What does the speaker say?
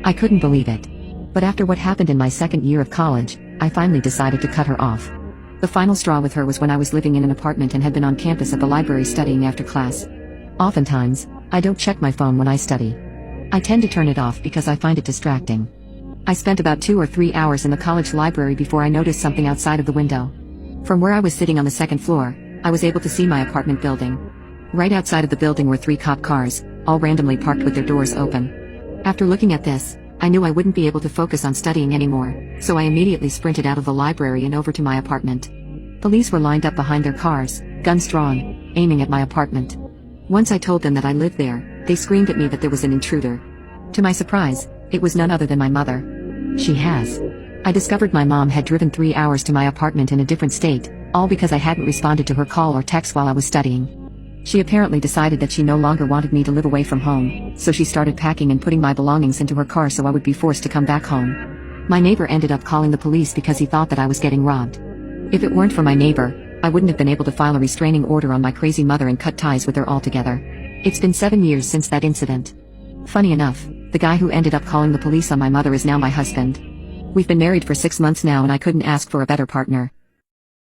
I couldn't believe it. But after what happened in my second year of college, I finally decided to cut her off. The final straw with her was when I was living in an apartment and had been on campus at the library studying after class. Oftentimes, I don't check my phone when I study. I tend to turn it off because I find it distracting. I spent about 2 or 3 hours in the college library before I noticed something outside of the window. From where I was sitting on the second floor, I was able to see my apartment building. Right outside of the building were 3 cop cars, all randomly parked with their doors open. After looking at this, I knew I wouldn't be able to focus on studying anymore, so I immediately sprinted out of the library and over to my apartment. Police were lined up behind their cars, guns drawn, aiming at my apartment. Once I told them that I lived there, they screamed at me that there was an intruder. To my surprise, it was none other than my mother. She has. I discovered my mom had driven 3 hours to my apartment in a different state, all because I hadn't responded to her call or text while I was studying. She apparently decided that she no longer wanted me to live away from home, so she started packing and putting my belongings into her car so I would be forced to come back home. My neighbor ended up calling the police because he thought that I was getting robbed. If it weren't for my neighbor, I wouldn't have been able to file a restraining order on my crazy mother and cut ties with her altogether. It's been 7 years since that incident. Funny enough, the guy who ended up calling the police on my mother is now my husband. We've been married for 6 months now and I couldn't ask for a better partner.